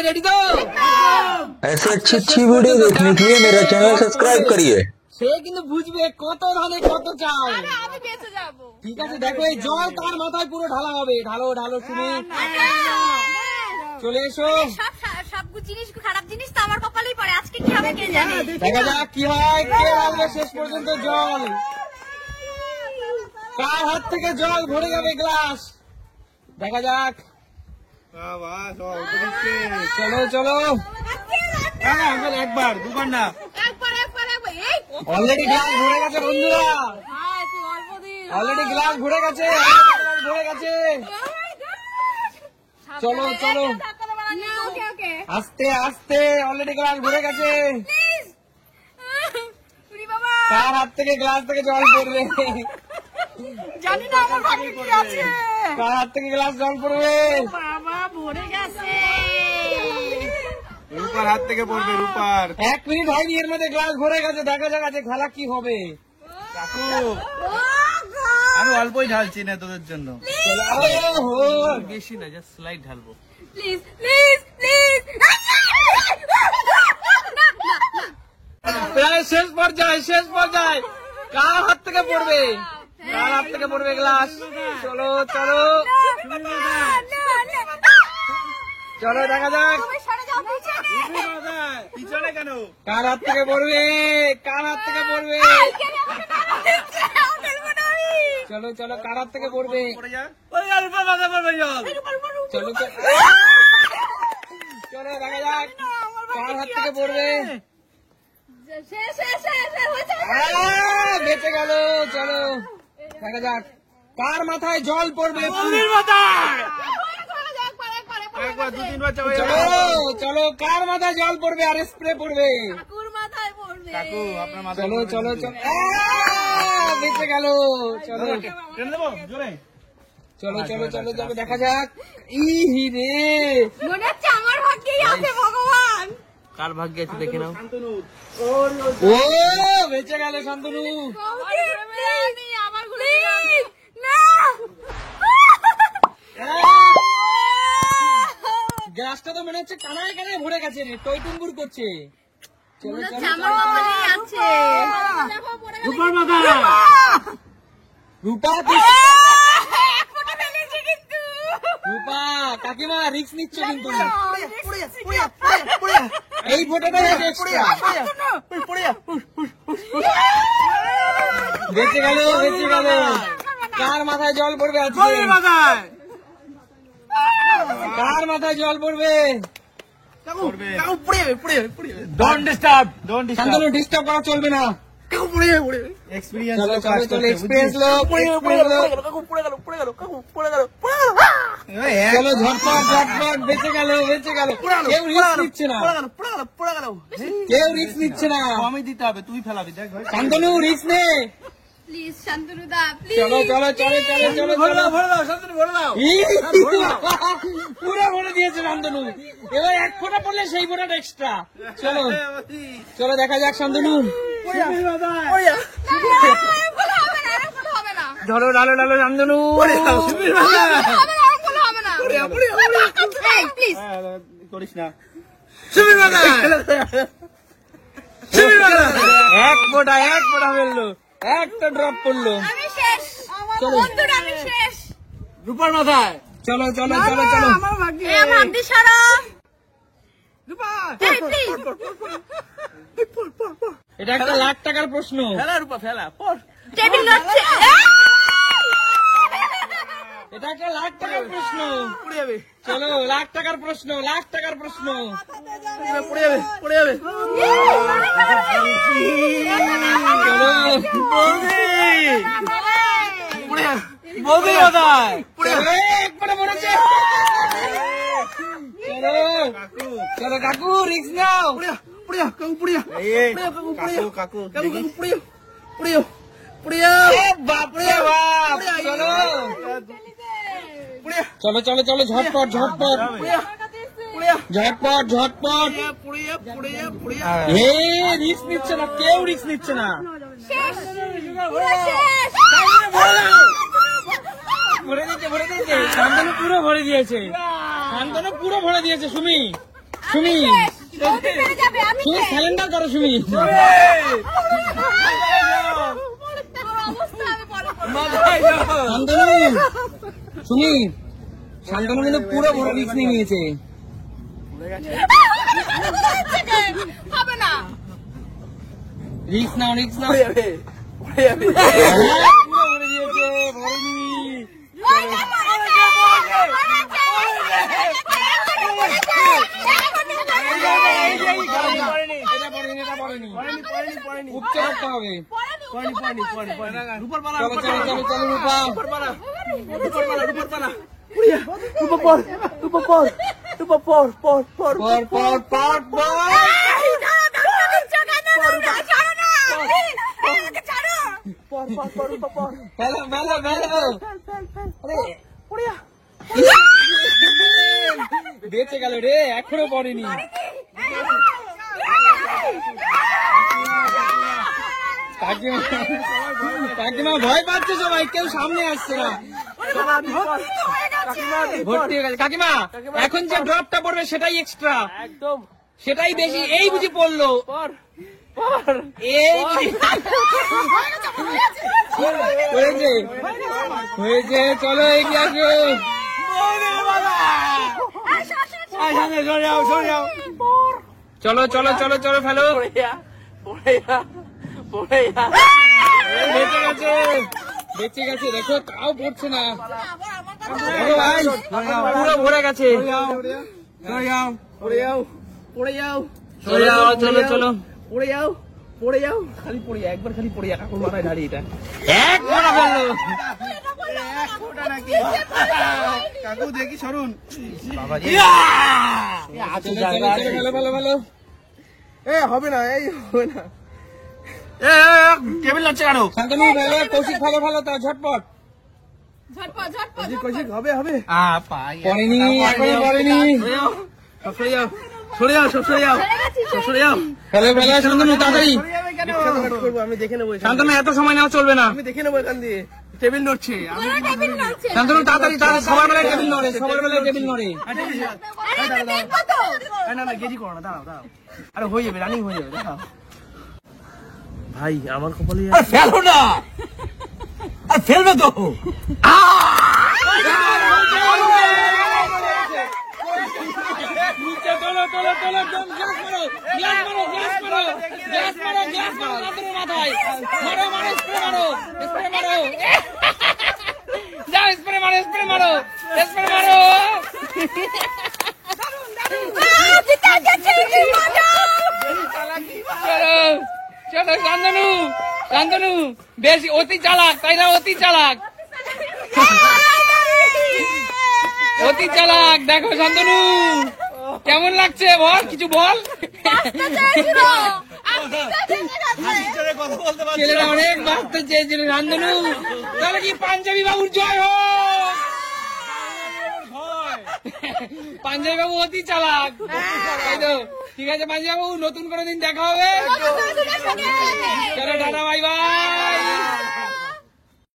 Ready तो? ऐसे अच्छी अच्छी वीडियो देखने के लिए मेरा चैनल सब्सक्राइब करिए। সে কিন্তু বুঝবে কত ধানে কত চাল। আমি বেঁচে যাবো। ঠিক আছে, দেখো এই জল তার মাথায় পুরো ঢালা হবে। ঢালো ঢালো শুনে চলে এসো। সব জিনিস খারাপ জিনিস তো আমার কপালেই পড়ে। আজকে কি হবে কে জানে। দেখা যাক কি হয়, কে আসবে শেষ পর্যন্ত জল। কার হাত থেকে জল ভরে যাবে গ্লাস, দেখা যাক। চলো চলো, একবার দুবার না, অলরেডি গ্লাস ভরে গেছে বন্ধুরা, অলরেডি গ্লাস ভরে গেছে, ভরে গেছে। চলো চলো আস্তে আস্তে, অলরেডি গ্লাস ভরে গেছে। কার হাত থেকে গ্লাস থেকে জল পড়বে জানি না, আমার ভাগ্যে কি আছে। কার হাত থেকে গ্লাস জল পড়বে। বাবা ভরে গেছে, রূপার হাত থেকে পড়বে। রূপার 1 মিনিট হয়নি, এর মধ্যে গ্লাস ভরে গেছে। দেখা যাক আজকে খেলা কি হবে। কাকু আমি অল্পই ঢালছি না তোদের জন্য, বেশি না, জাস্ট স্লাইড ঢালবো। Please please please. প্রায় শেষ পর্যায়ে, শেষ পর্যায়ে। কার হাত থেকে পড়বে, কার হাত থেকে পড়বে গ্লাস। চলো চলো চলো, দেখা যাক পিছনে কেন, কার হাত থেকে পড়বে, কার হাত থেকে পড়বে। চলো চলো, কার হাত থেকে পড়বে। চলো চলো, দেখা যাক কার হাত থেকে পড়বে। বেঁচে গেল। চলো দেখা যাক কার মাথায় জল পড়বে। চলো চলো, কার মাথায় জল পড়বে আর স্প্রে পড়বে। কাকু আপনার মাথায়। চলো চলো চলো, বেঁচে গেল। চলো চলো চলো চলো চলো, দেখা যাক। ইহি রে, মনে হচ্ছে আমার ভাগ্যেই আছে ভগবান। কার ভাগ্যে আছে দেখে নাও। ও বেঁচে গেল শান্তনু। আমার না, গ্লাসটা তো মনে হচ্ছে কানায় কানায় ভরে গেছে রে, টইটুম্বুর করছে। চলো চলো, আমার কপালেই আছে। রূপার মাথা। রূপা রূপা কাকিমা রিক্স নিচ্ছে কিন্তু। এই ফোটাটা বেঁচে গেল, বেঁচে গেল। কার মাথায় জল পড়বে আজকে, কার মাথায় জল পড়বে। Don't disturb, don't Shantanu disturb করা চলবে না। এক্সপেরিয়েন্স। চলো চলো চলো, এক্সপ্রেস লো, এক্সপ্রেস লো। চলো ঝটপট ঝটপট, বেঁচে গেল, বেঁচে গেল। কেউ রিস্ক নিচ্ছে না, কেউ রিস্ক নিচ্ছে না। আমি দিতে হবে, তুই ফেলাবি। দেখ ভাই শান্তনু রিস্ক নে। প্লিজ শান্তনু দা, প্লিজ। চলো চলো চলো চলো চলো চলো, ভরে দাও শান্তনু, ভরে দাও। পুরো ভরে দিয়েছে শান্তনু। এবার এক ফোঁটা পড়লে সেই ফোঁটাটা এক্সট্রা। চলো চলো, দেখা যাক শান্তনু। ধরো ডালো ডালো শান্তনু। করিস না। এক ফোঁটা ফেললো, একটা ড্রপ করলো। চলো রূপার মাথায়। চলো চলো চলো চলো, এটা একটা লাখ টাকার প্রশ্ন। ফেলা রূপা, ফেলা পর। এটা একটা লাখ টাকার প্রশ্ন। চলো, লাখ টাকার প্রশ্ন, লাখ টাকার প্রশ্ন। পড়ে যাবে, পড়ে যাবে। চলো বৌদি মাথায়। একবারে মরেছে। চলো চলো কাকু, রিক্স নাও। কাকু বাপরে বাপ। চলো চলো চলো চলো, ঝটপট ঝটপট ঝটপট ঝটপট। রিস্ক নিচ্ছে না, কেউ রিস্ক নিচ্ছে না। ভরে দিয়েছে, ভরে দিয়েছে। শান্তনু পুরো ভরে দিয়েছে, শান্তনু পুরো ভরে দিয়েছে। সুমি সুমি বৌদি পেরে যাবে, আমি সুমি শেষ। সারেন্ডার করো সুমি। আমার অবস্থা আমি বলো শান্তনু সুমি শান্তনু কিন্তু পুরো বড় রিস্ক নিয়ে নিয়েছে। হবে না। রিস্ক নাও রিস্ক নাও। পুরো ভরে দিয়েছে ভরেনি। এটা পড়েনি এটা পড়েনি। উচ্চ করতে হবে। চলো চলো চলো চলো রূপা। পর পর পর পর। ফেলো ফেলো ফেলো। বেঁচে গেল রে, এখনো পড়েনি। কাকিমা কাকিমা ভয় পাচ্ছে সবাই, কেউ সামনে আসছে না। ভর্তি হয়ে গেছে। কাকিমা এখন যে ড্রপটা পড়বে সেটাই এক্সট্রা, একদম সেটাই বেশি। এই বুঝি পড়লো, এই হয়েছে হয়েছে। চলো এগিয়ে আসো। চলো চলো চলো চলো ফেলো। বেঁচে গেছে বেঁচে গেছে। দেখো তাও পড়ছে না। দেখো ভাই পুরো ভরে গেছে। চলো চলো চলো খালি পড়ে যা, একবার খালি পড়ে যা, কাকুর মাথায় দাঁড়িয়ে এটা। এক ফোঁটা ফেললো। কাকু দেখি সরুন। চলো, চলো, চলো, ফেলো ফেলো ফেলো। হবে না, এই হবে না। টেবিল লাগছে কেন? শান্তনু ফেলো, কৌশিক ফেলো ফেলো তা ঝটপট। ঝটপট ঝটপট কৌশিক হবে হবে। পড়েনি এখনো পড়েনি। সব সরে যাও, সরে যাও, সব সরে যাও, সব সরে যাও। ফেলো ফেলো শান্তনু তাড়াতাড়ি। করবো আমি, দেখে নেবো এখান শান্তনু এত সময় নেওয়া চলবে না। আমি দেখে নেবো এখান দিয়ে। টেবিল নড়ছে, আমি টেবিল নড়ছে। শান্তনু তাড়াতাড়ি তাড়াতাড়ি। সবার বেলায় টেবিল নড়ে, সবার বেলায় টেবিল নড়ে। আরে আমি দেখবো তো। না না গেজি করো না, দাঁড়াও দাঁড়াও। আরে হয়ে যাবে, রানিং হয়ে যাবে, দেখাও। ভাই আমার কপালে ফেলো না, আর ফেলবে তো। নিচে তোলো তোলো তোলো, একদম গ্লাস মারো গ্লাস মারো গ্লাস মারো গ্লাস মারো গ্লাস মারো শান্তনুর মাথায়। মারো মারো স্প্রে মারো স্প্রে মারো। যাও স্প্রে মারো স্প্রে মারো স্প্রে মারো। চলো চলো শান্তনু শান্তনু বেশি অতি চালাক, তাই না? অতি চালাক অতি চালাক। দেখো শান্তনু কেমন লাগছে বল, কিছু বল। ছেলেরা অনেক বাঁচতে চেয়েছিল শান্তনু। তাহলে কি পাঞ্জাবি বাবুর জয় হোক। পাঞ্জাবি বাবু অতি চালাক, তাই তো? ঠিক আছে পাঞ্জাবি বাবু, নতুন কোনো দিন দেখা হবে। চলো টাটা বাই বাই।